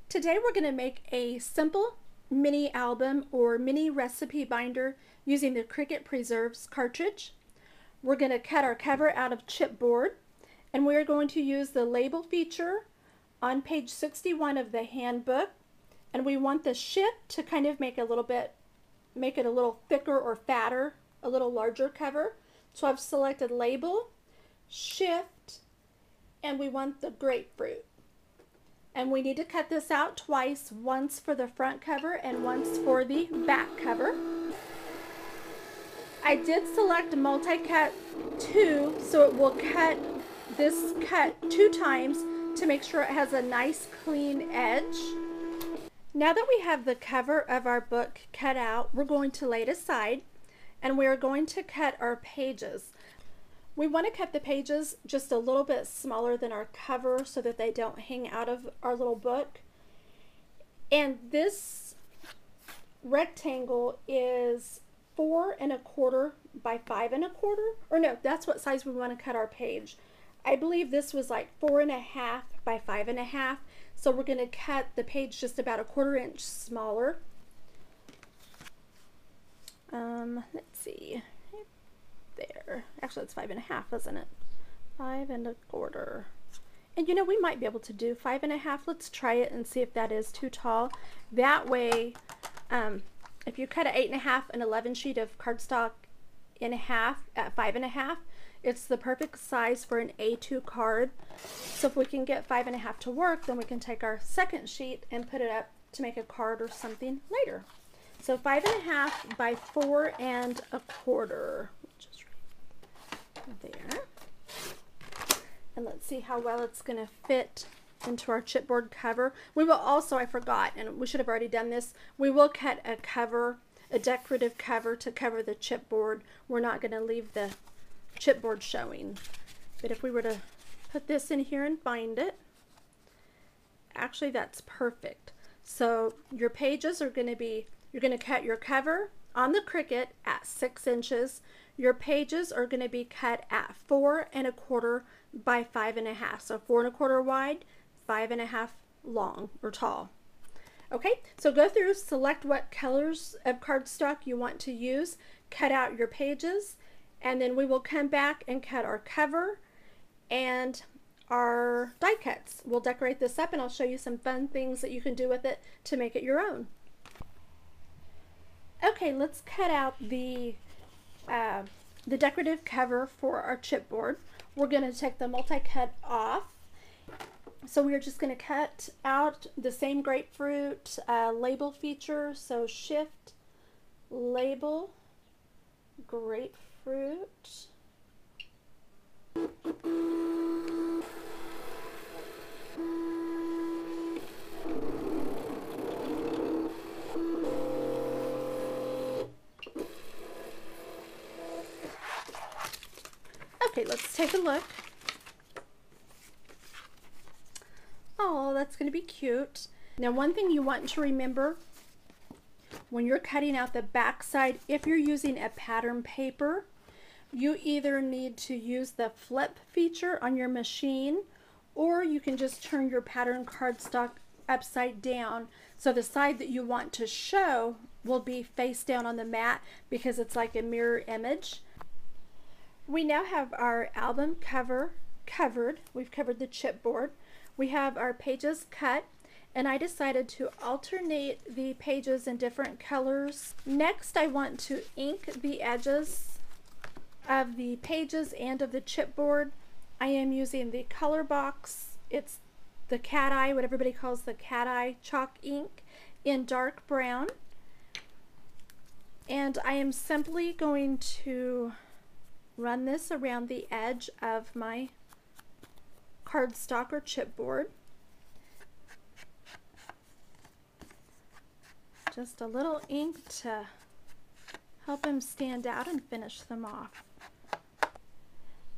Today we're going to make a simple mini album or mini recipe binder using the Cricut Preserves cartridge. We're going to cut our cover out of chipboard, and we're going to use the label feature on page 61 of the handbook, and we want the shift to kind of make it a little thicker or fatter, a little larger cover. So I've selected label, shift, and we want the grapefruit. And we need to cut this out twice, once for the front cover and once for the back cover. I did select multi-cut 2, so it will cut this cut 2 times to make sure it has a nice clean edge. Now that we have the cover of our book cut out, we're going to lay it aside and we are going to cut our pages. We want to cut the pages just a little bit smaller than our cover so that they don't hang out of our little book. And this rectangle is 4 1/4 by 5 1/4, or no, that's what size we want to cut our page. I believe this was like 4 1/2 by 5 1/2, so we're going to cut the page just about 1/4 inch smaller. Let's see. There. Actually, it's 5 1/2, isn't it? 5 1/4. And you know, we might be able to do 5 1/2. Let's try it and see if that is too tall. That way, if you cut an 8 1/2 and 11 sheet of cardstock in half at 5 1/2, it's the perfect size for an A2 card. So if we can get 5 1/2 to work, then we can take our second sheet and put it up to make a card or something later. So 5 1/2 by 4 1/4. Just there. And let's see how well it's going to fit into our chipboard cover. We will also, I forgot, and we should have already done this, we will cut a cover, a decorative cover to cover the chipboard. We're not going to leave the chipboard showing. But if we were to put this in here and bind it, actually that's perfect. So your pages are going to be, you're going to cut your cover on the Cricut at 6 inches. Your pages are going to be cut at 4 1/4 by 5 1/2. So 4 1/4 wide, 5 1/2 long or tall. Okay, so go through, select what colors of cardstock you want to use, cut out your pages, and then we will come back and cut our cover and our die cuts. We'll decorate this up and I'll show you some fun things that you can do with it to make it your own. Okay, let's cut out the decorative cover for our chipboard. We're going to take the multi-cut off. So we're just going to cut out the same grapefruit label feature. So shift, label, grapefruit. Okay, let's take a look. Oh, that's going to be cute. Now, one thing you want to remember when you're cutting out the back side, if you're using a pattern paper, you either need to use the flip feature on your machine, or you can just turn your pattern cardstock upside down so the side that you want to show will be face down on the mat because it's like a mirror image. We now have our album cover covered. We've covered the chipboard. We have our pages cut, and I decided to alternate the pages in different colors. Next, I want to ink the edges of the pages and of the chipboard. I am using the color box. It's the cat eye, what everybody calls the cat eye chalk ink, in dark brown. And I am simply going to run this around the edge of my cardstock or chipboard. Just a little ink to help them stand out and finish them off.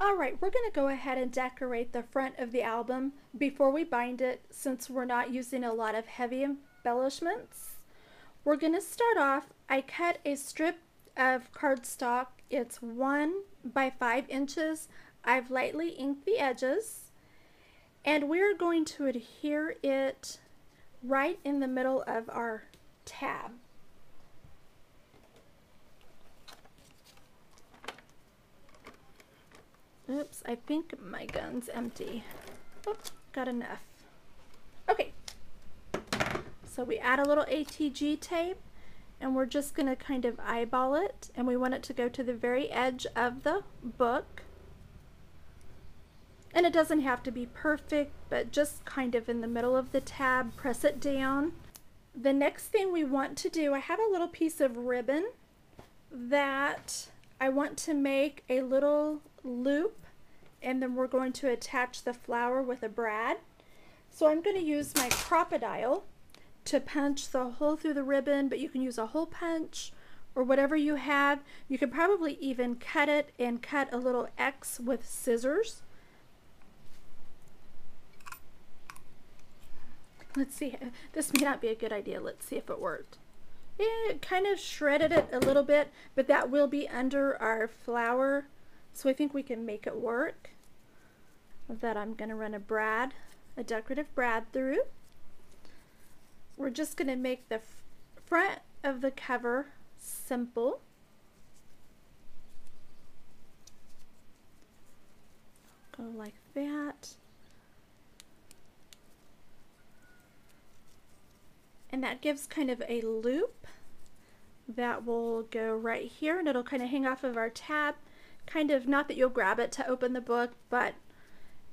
Alright, we're going to go ahead and decorate the front of the album before we bind it, since we're not using a lot of heavy embellishments. We're going to start off, I cut a strip of cardstock. It's 1 by 5 inches. I've lightly inked the edges, and we're going to adhere it right in the middle of our tab. Oops, I think my gun's empty. Oh, got enough. Okay, so we add a little ATG tape and we're just going to kind of eyeball it, and we want it to go to the very edge of the book. And it doesn't have to be perfect, but just kind of in the middle of the tab, press it down. The next thing we want to do, I have a little piece of ribbon that I want to make a little loop, and then we're going to attach the flower with a brad. So I'm going to use my Crocodile to punch the hole through the ribbon, but you can use a hole punch or whatever you have. You could probably even cut it and cut a little X with scissors. Let's see, this may not be a good idea. Let's see if it worked. Yeah, it kind of shredded it a little bit, but that will be under our flower, so I think we can make it work. With that, I'm going to run a decorative brad through. We're just going to make the front of the cover simple. Go like that. And that gives kind of a loop that will go right here, and it'll kind of hang off of our tab. Kind of, not that you'll grab it to open the book, but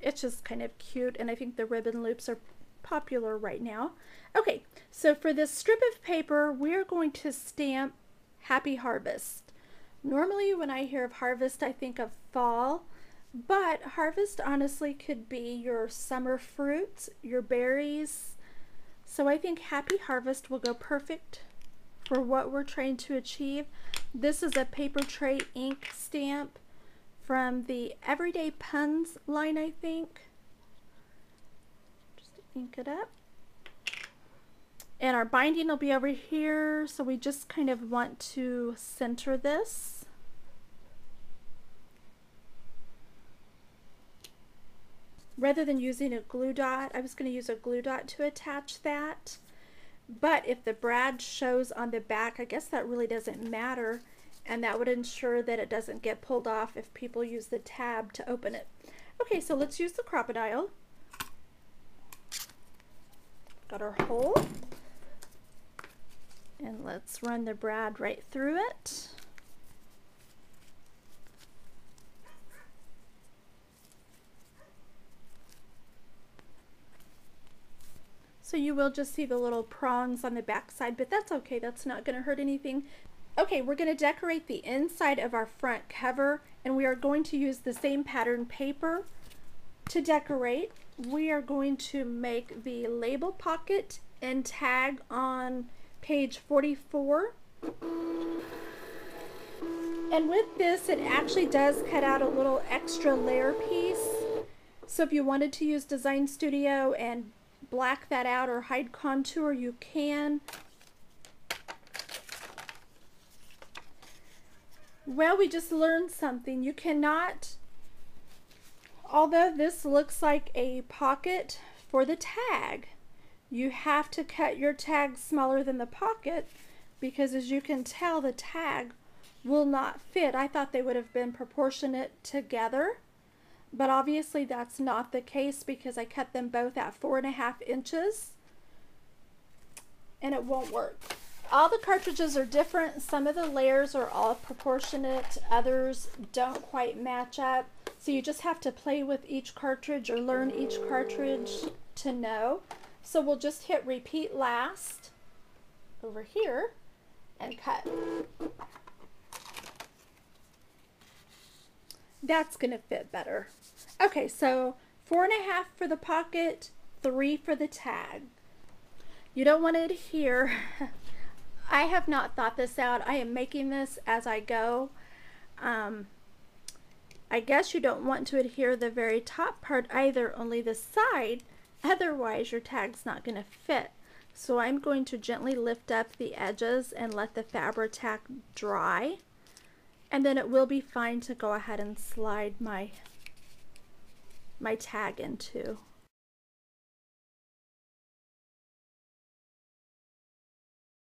it's just kind of cute, and I think the ribbon loops are popular right now. Okay, so for this strip of paper, we're going to stamp Happy Harvest. Normally when I hear of harvest, I think of fall, but harvest honestly could be your summer fruits, your berries. So I think Happy Harvest will go perfect for what we're trying to achieve. This is a paper tray ink stamp from the Everyday Puns line, I think. Just ink it up. And our binding will be over here, so we just kind of want to center this. Rather than using a glue dot, I was going to use a glue dot to attach that. But if the brad shows on the back, I guess that really doesn't matter, and that would ensure that it doesn't get pulled off if people use the tab to open it. Okay, so let's use the Crocodile. Got our hole. And let's run the brad right through it. So you will just see the little prongs on the back side, but that's okay. That's not going to hurt anything. Okay, we're going to decorate the inside of our front cover, and we are going to use the same pattern paper to decorate. We are going to make the label pocket and tag on page 44. And with this, it actually does cut out a little extra layer piece. So if you wanted to use Design Studio and black that out or hide contour, you can. Well, we just learned something. You cannot, although this looks like a pocket for the tag, you have to cut your tag smaller than the pocket, because as you can tell, the tag will not fit. I thought they would have been proportionate together, but obviously that's not the case, because I cut them both at 4.5 inches and it won't work. All the cartridges are different. Some of the layers are all proportionate, others don't quite match up. So you just have to play with each cartridge or learn each cartridge to know. So we'll just hit repeat last over here and cut. That's gonna fit better. Okay, so 4.5 for the pocket, 3 for the tag. You don't want to adhere. I have not thought this out. I am making this as I go. I guess you don't want to adhere the very top part either, only the side. Otherwise your tag's not going to fit. So I'm going to gently lift up the edges and let the Fabri-Tac dry. And then it will be fine to go ahead and slide my tag into.